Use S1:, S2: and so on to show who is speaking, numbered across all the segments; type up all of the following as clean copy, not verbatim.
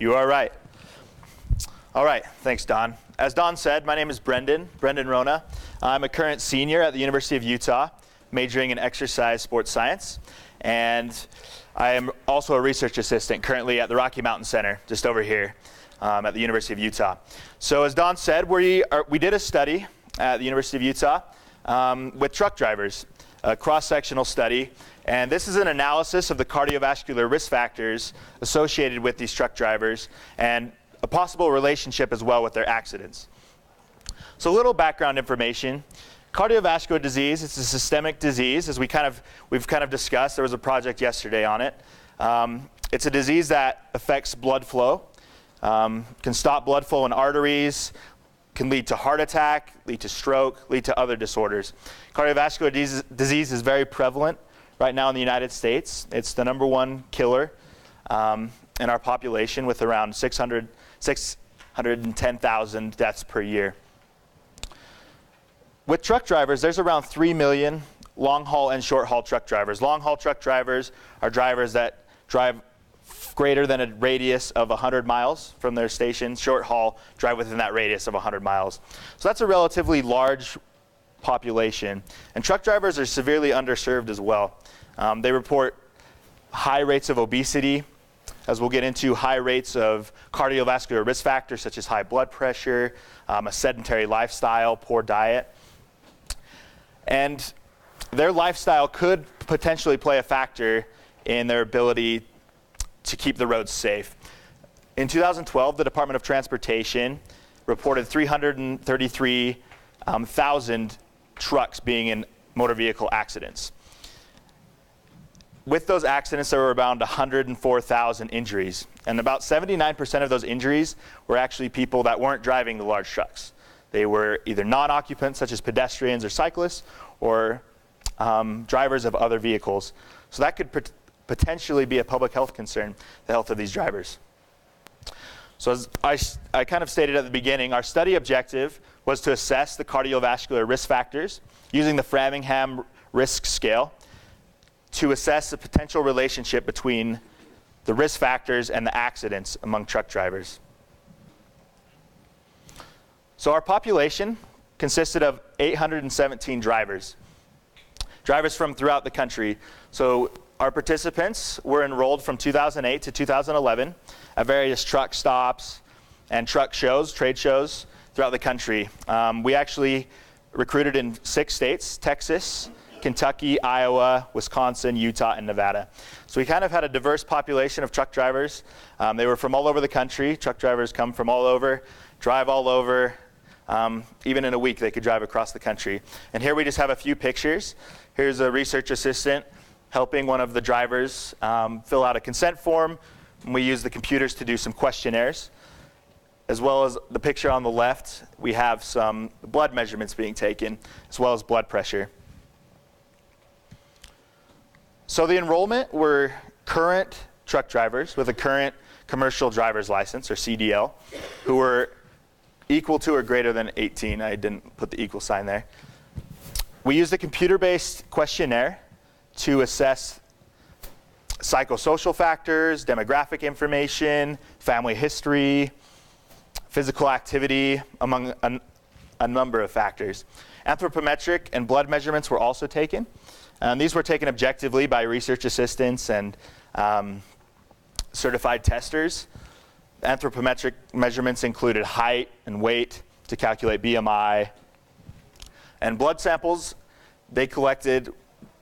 S1: You are right. All right, thanks, Don. As Don said, my name is Brenden Ronna. I'm a current senior at the University of Utah, majoring in exercise sports science. And I am also a research assistant currently at the Rocky Mountain Center, just over here at the University of Utah. So as Don said, we did a study at the University of Utah with truck drivers, a cross-sectional study. And this is an analysis of the cardiovascular risk factors associated with these truck drivers and a possible relationship as well with their accidents. So a little background information. Cardiovascular disease, it's a systemic disease, as we've kind of discussed. There was a project yesterday on it. It's a disease that affects blood flow, can stop blood flow in arteries, can lead to heart attack, lead to stroke, lead to other disorders. Cardiovascular disease is very prevalent right now in the United States. It's the #1 killer in our population, with around 610,000 deaths per year. With truck drivers, there's around 3 million long-haul and short-haul truck drivers. Long-haul truck drivers are drivers that drive greater than a radius of 100 miles from their station. Short-haul drive within that radius of 100 miles. So that's a relatively large population. And truck drivers are severely underserved as well. They report high rates of obesity, as we'll get into, high rates of cardiovascular risk factors such as high blood pressure, a sedentary lifestyle, poor diet. And their lifestyle could potentially play a factor in their ability to keep the roads safe. In 2012, the Department of Transportation reported 333,000 trucks being in motor vehicle accidents. With those accidents, there were around 104,000 injuries. And about 79% of those injuries were actually people that weren't driving the large trucks. They were either non-occupants, such as pedestrians or cyclists, or drivers of other vehicles. So that could potentially be a public health concern, the health of these drivers. So as I kind of stated at the beginning, our study objective was to assess the cardiovascular risk factors using the Framingham risk scale to assess the potential relationship between the risk factors and the accidents among truck drivers. So our population consisted of 817 drivers from throughout the country. So our participants were enrolled from 2008 to 2011 at various truck stops and truck shows, trade shows throughout the country. We actually recruited in 6 states: Texas, Kentucky, Iowa, Wisconsin, Utah, and Nevada. So we kind of had a diverse population of truck drivers. They were from all over the country. Truck drivers come from all over, drive all over. Even in a week, they could drive across the country. And here we just have a few pictures. Here's a research assistant helping one of the drivers fill out a consent form. And we use the computers to do some questionnaires. As well as the picture on the left, we have some blood measurements being taken, as well as blood pressure. So the enrollment were current truck drivers with a current commercial driver's license, or CDL, who were equal to or greater than 18. I didn't put the equal sign there. We used a computer-based questionnaire to assess psychosocial factors, demographic information, family history, physical activity, among a number of factors. Anthropometric and blood measurements were also taken. These were taken objectively by research assistants and certified testers. Anthropometric measurements included height and weight to calculate BMI. And blood samples they collected,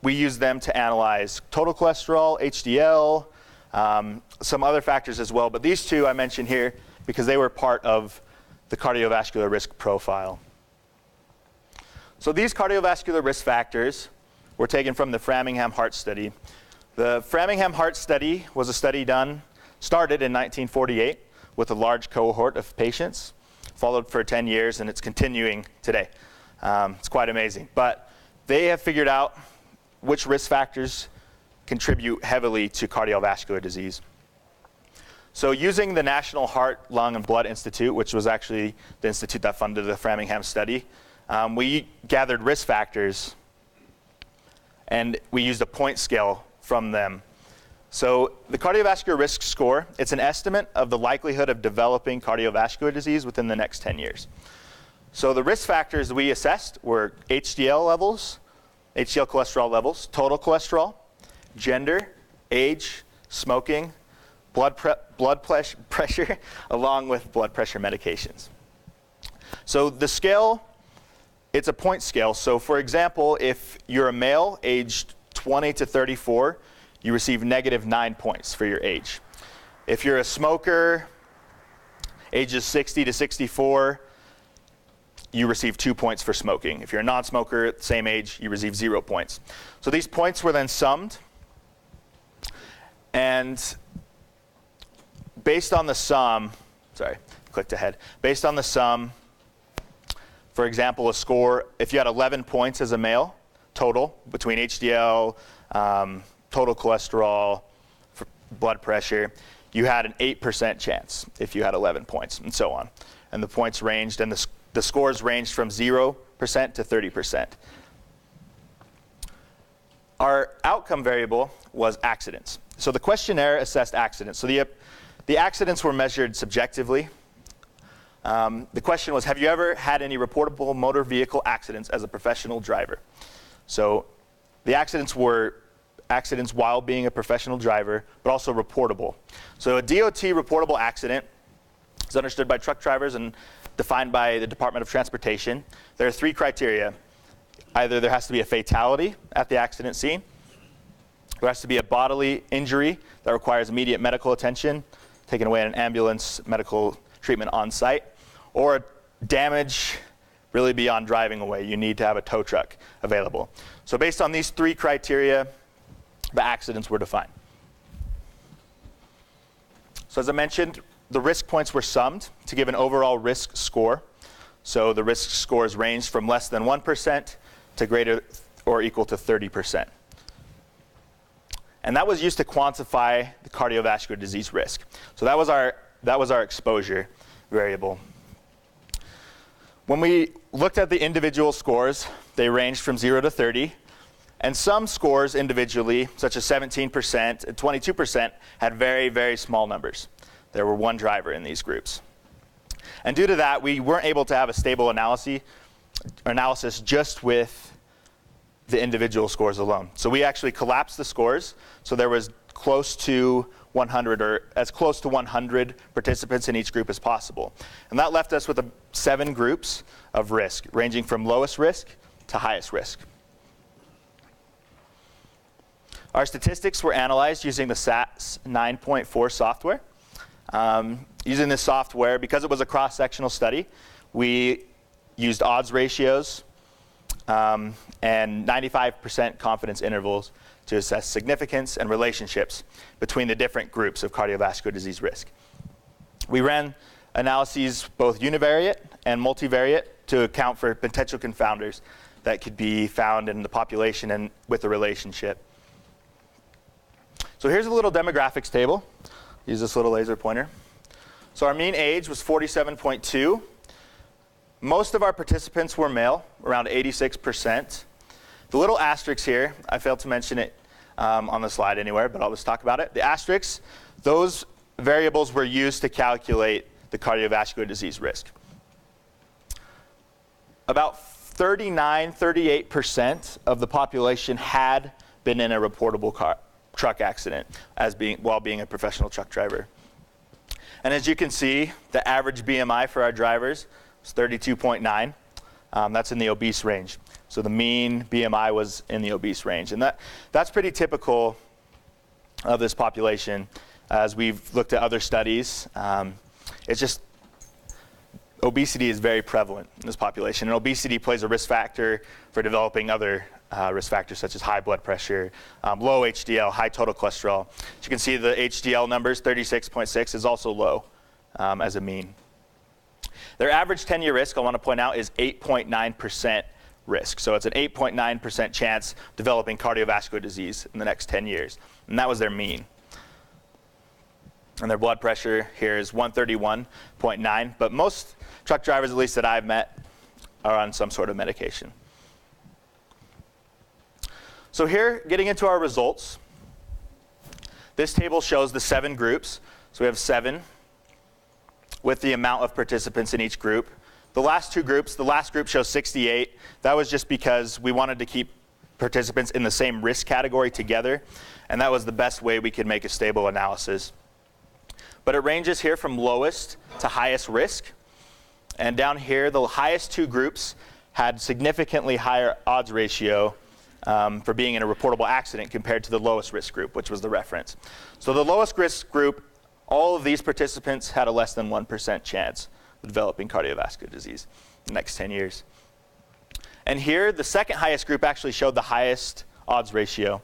S1: we used them to analyze total cholesterol, HDL, some other factors as well. But these two I mentioned here because they were part of the cardiovascular risk profile. So these cardiovascular risk factors were taken from the Framingham Heart Study. The Framingham Heart Study was a study started in 1948 with a large cohort of patients, followed for 10 years, and it's continuing today. It's quite amazing. But they have figured out which risk factors contribute heavily to cardiovascular disease. So using the National Heart, Lung, and Blood Institute, which was actually the institute that funded the Framingham study, we gathered risk factors, and we used a point scale from them. So the cardiovascular risk score, it's an estimate of the likelihood of developing cardiovascular disease within the next 10 years. So the risk factors we assessed were HDL levels, HDL cholesterol levels, total cholesterol, gender, age, smoking, blood pressure, along with blood pressure medications. So the scale, it's a point scale. So for example, if you're a male aged 20 to 34, you receive -9 points for your age. If you're a smoker, ages 60 to 64, you receive 2 points for smoking. If you're a non-smoker at the same age, you receive 0 points. So these points were then summed, and based on the sum, clicked ahead. Based on the sum, for example, a score, if you had 11 points as a male, total, between HDL, total cholesterol, blood pressure, you had an 8% chance if you had 11 points, and so on. And the points ranged, and the scores ranged from 0% to 30%. Our outcome variable was accidents. So the questionnaire assessed accidents. So the accidents were measured subjectively. The question was, have you ever had any reportable motor vehicle accidents as a professional driver? So the accidents were accidents while being a professional driver, but also reportable. So a DOT reportable accident is understood by truck drivers and defined by the Department of Transportation. There are 3 criteria. Either there has to be a fatality at the accident scene, there has to be a bodily injury that requires immediate medical attention, taken away in an ambulance, medical treatment on site, or damage really beyond driving away. You need to have a tow truck available. So based on these 3 criteria, the accidents were defined. So as I mentioned, the risk points were summed to give an overall risk score. So the risk scores ranged from less than 1% to greater or equal to 30%. And that was used to quantify the cardiovascular disease risk. So that was our exposure variable. When we looked at the individual scores, they ranged from 0 to 30. And some scores individually, such as 17% and 22%, had very, very small numbers. There were 1 driver in these groups. And due to that, we weren't able to have a stable analysis just with the individual scores alone. So we actually collapsed the scores, so there was close to 100, or as close to 100 participants in each group as possible. And that left us with 7 groups of risk, ranging from lowest risk to highest risk. Our statistics were analyzed using the SAS 9.4 software. Using this software, because it was a cross-sectional study, we used odds ratios and 95% confidence intervals to assess significance and relationships between the different groups of cardiovascular disease risk. We ran analyses both univariate and multivariate to account for potential confounders that could be found in the population and with the relationship. So here's a little demographics table. Use this little laser pointer. So our mean age was 47.2. Most of our participants were male, around 86%. The little asterisk here, I failed to mention it on the slide anywhere, but I'll just talk about it. The asterisks, those variables were used to calculate the cardiovascular disease risk. About 38% of the population had been in a reportable truck accident while being a professional truck driver. And as you can see, the average BMI for our drivers was 32.9. That's in the obese range. So the mean BMI was in the obese range. And that's pretty typical of this population. As we've looked at other studies, it's just obesity is very prevalent in this population. And obesity plays a risk factor for developing other risk factors such as high blood pressure, low HDL, high total cholesterol. As you can see, the HDL numbers, 36.6, is also low as a mean. Their average 10-year risk, I want to point out, is 8.9% risk. So it's an 8.9% chance of developing cardiovascular disease in the next 10 years. And that was their mean. And their blood pressure here is 131.9. But most truck drivers, at least that I've met, are on some sort of medication. So here, getting into our results, this table shows the 7 groups. So we have 7 with the amount of participants in each group. The last 2 groups, the last group shows 68. That was just because we wanted to keep participants in the same risk category together, and that was the best way we could make a stable analysis. But it ranges here from lowest to highest risk. And down here, the highest 2 groups had significantly higher odds ratio for being in a reportable accident compared to the lowest risk group, which was the reference. So the lowest risk group, all of these participants had a less than 1% chance of developing cardiovascular disease in the next 10 years. And here, the second highest group actually showed the highest odds ratio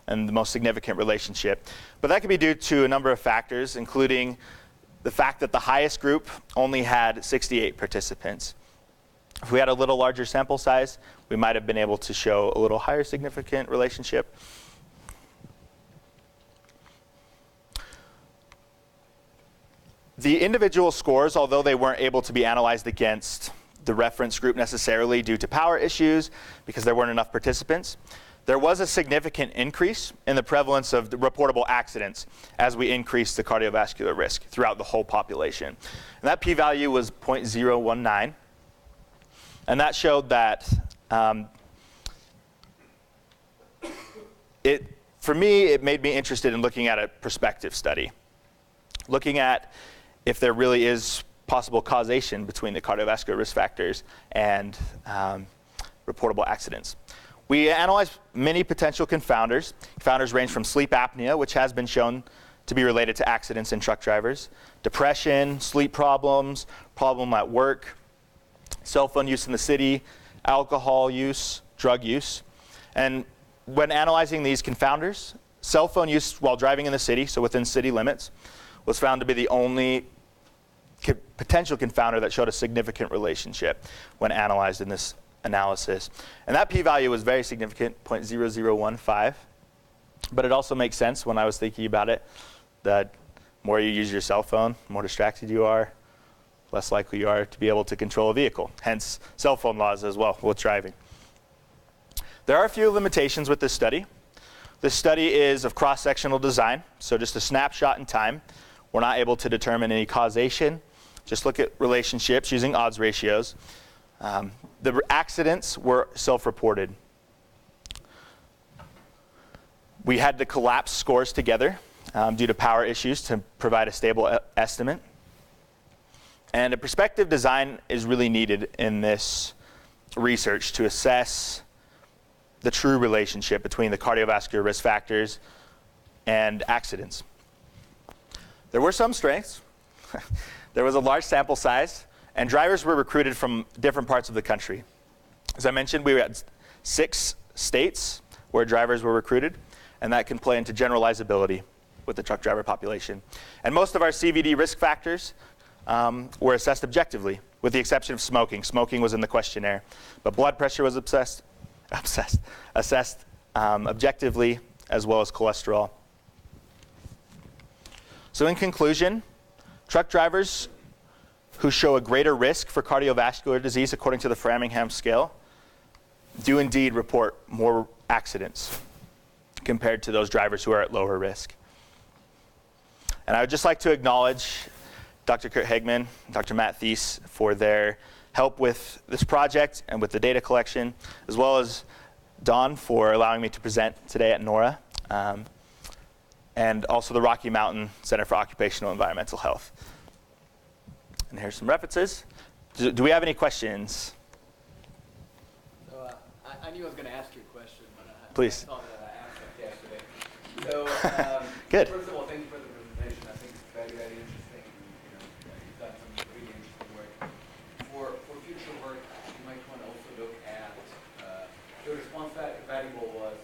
S1: and the most significant relationship. But that could be due to a number of factors, including the fact that the highest group only had 68 participants. If we had a little larger sample size, we might have been able to show a little higher significant relationship. The individual scores, although they weren't able to be analyzed against the reference group necessarily due to power issues because there weren't enough participants, there was a significant increase in the prevalence of the reportable accidents as we increased the cardiovascular risk throughout the whole population. And that p-value was 0.019. And that showed that for me, it made me interested in looking at a prospective study, looking at if there really is possible causation between the cardiovascular risk factors and reportable accidents. We analyzed many potential confounders. Confounders range from sleep apnea, which has been shown to be related to accidents in truck drivers, depression, sleep problems, problem at work, cell phone use in the city, alcohol use, drug use. And when analyzing these confounders, cell phone use while driving in the city, so within city limits, was found to be the only potential confounder that showed a significant relationship when analyzed in this analysis. And that p-value was very significant, 0.0015. But it also makes sense when I was thinking about it, that more you use your cell phone, more distracted you are, less likely you are to be able to control a vehicle. Hence, cell phone laws as well with driving. There are a few limitations with this study. This study is of cross-sectional design, so just a snapshot in time. We're not able to determine any causation. Just look at relationships using odds ratios. The accidents were self-reported. We had to collapse scores together due to power issues to provide a stable estimate. And a prospective design is really needed in this research to assess the true relationship between the cardiovascular risk factors and accidents. There were some strengths. There was a large sample size, and drivers were recruited from different parts of the country. As I mentioned, we were at 6 states where drivers were recruited, and that can play into generalizability with the truck driver population. And most of our CVD risk factors were assessed objectively, with the exception of smoking. Smoking was in the questionnaire, but blood pressure was assessed objectively, as well as cholesterol. So in conclusion, truck drivers who show a greater risk for cardiovascular disease according to the Framingham scale do indeed report more accidents compared to those drivers who are at lower risk. And I would just like to acknowledge Dr. Kurt Hegmann, Dr. Matt Thiese for their help with this project and with the data collection, as well as Don for allowing me to present today at NORA, and also the Rocky Mountain Center for Occupational Environmental Health. And here's some references. Do we have any questions?
S2: So I knew I was going to ask you a question, but
S1: Please.
S2: I thought that I asked it yesterday. So
S1: Good.
S2: First of all, thank you for the presentation. I think it's very, very interesting. You've done some really interesting work. For future work, you might want to also look at the response variable was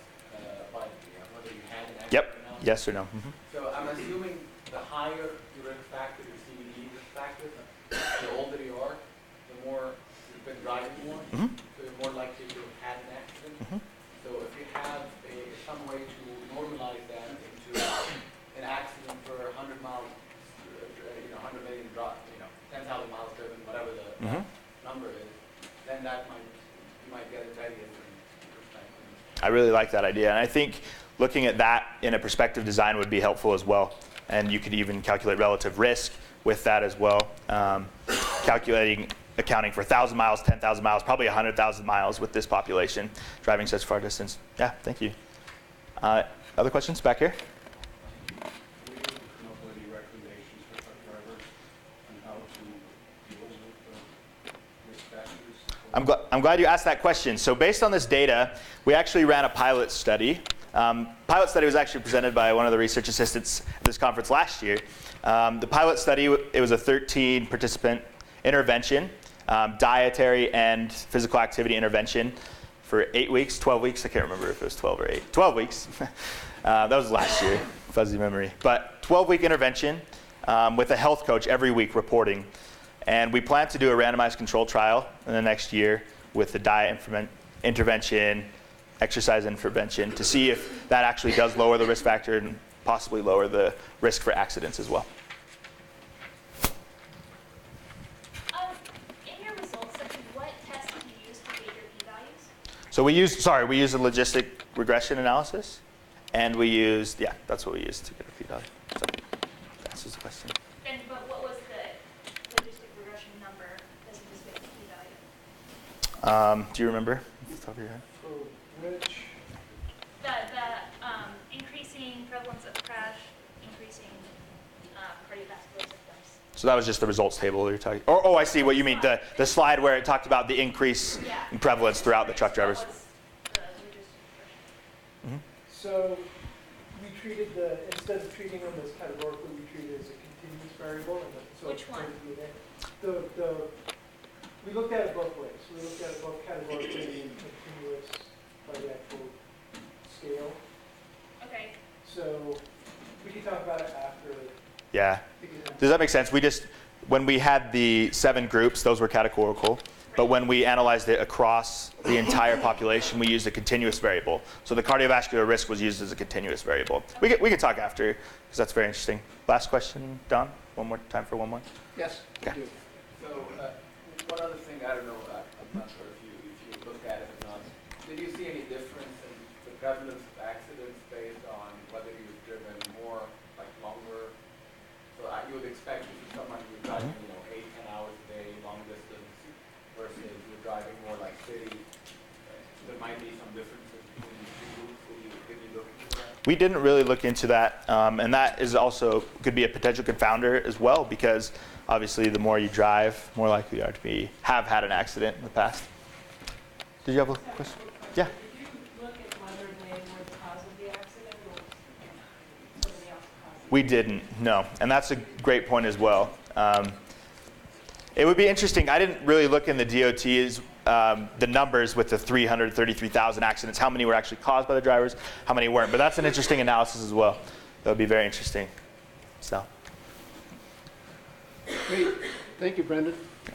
S2: biology, whether you had an accident or not.
S1: Yes or no. Mm-hmm.
S2: So I'm assuming the higher your risk factor, your CVD risk factors, the older you are, the more you've been driving more,
S1: Mm-hmm.
S2: so you're more likely to have had an accident.
S1: Mm-hmm.
S2: So if you have some way to normalize that into an accident per 100 miles, 100 million drop, 10,000 miles driven, whatever the
S1: Mm-hmm.
S2: number is, then you might get a very different perspective.
S1: I really like that idea. And I think looking at that in a prospective design would be helpful as well. And you could even calculate relative risk with that as well. Accounting for 1,000 miles, 10,000 miles, probably 100,000 miles with this population driving such far distance. Yeah, thank you. Other questions back here? I'm glad you asked that question. So based on this data, we actually ran a pilot study. Pilot study was actually presented by one of the research assistants at this conference last year. The pilot study, it was a 13-participant intervention, dietary and physical activity intervention for 8 weeks, 12 weeks. I can't remember if it was 12 or 8. 12 weeks. That was last year, fuzzy memory. But 12-week intervention with a health coach every week reporting. And we plan to do a randomized control trial in the next year with the diet intervention, exercise intervention, to see if that actually does lower the risk factor and possibly lower the risk for accidents as well.
S3: In your results section, what test did you use to gauge your p-values?
S1: So we used a logistic regression analysis, and we used, yeah, that's what we used to get a p-value. So that answers the question.
S3: But what was the logistic regression number that you used to get the p-value?
S1: Do you remember off the top of your head?
S4: Which?
S3: The increasing prevalence of crash, increasing cardiovascular symptoms.
S1: So that was just the results table you're talking. Oh, I see what you mean. The slide where it talked about the increase in prevalence throughout the truck drivers.
S4: So we treated instead of treating them as categorically, we treated it as a continuous variable. So
S3: which one?
S4: We looked at it both ways. We looked at it both categorically and continuous by the actual scale.
S3: Okay.
S4: So we can talk about it after.
S1: Yeah. Does that make sense? When we had the 7 groups, those were categorical. But when we analyzed it across the entire population, we used a continuous variable. So the cardiovascular risk was used as a continuous variable. We can talk after, because that's very interesting. Last question, Don? Time for one more?
S2: Yes,
S1: okay.
S2: we do. So one other thing, I don't know, I'm not sure if you looked at it or not. Did you see any difference in the prevalence of accidents based on whether you've driven more, like longer? So you would expect to see someone who's driving, 8, 10 hours a day, long distance, versus you're driving more like city. There might be some differences between the two groups. Did you look into that?
S1: We didn't really look into that, and that is also could be a potential confounder as well, because obviously the more you drive, more likely you are to have had an accident in the past. Did you have a question? Yeah.
S5: Did you look at whether they were the cause of the accident or somebody else caused it?
S1: We didn't, no, and that's a great point as well. It would be interesting. I didn't really look in the DOT's the numbers with the 333,000 accidents, how many were actually caused by the drivers, how many weren't. But that's an interesting analysis as well. That would be very interesting. So.
S6: Great. Thank you, Brenden.
S1: Yeah.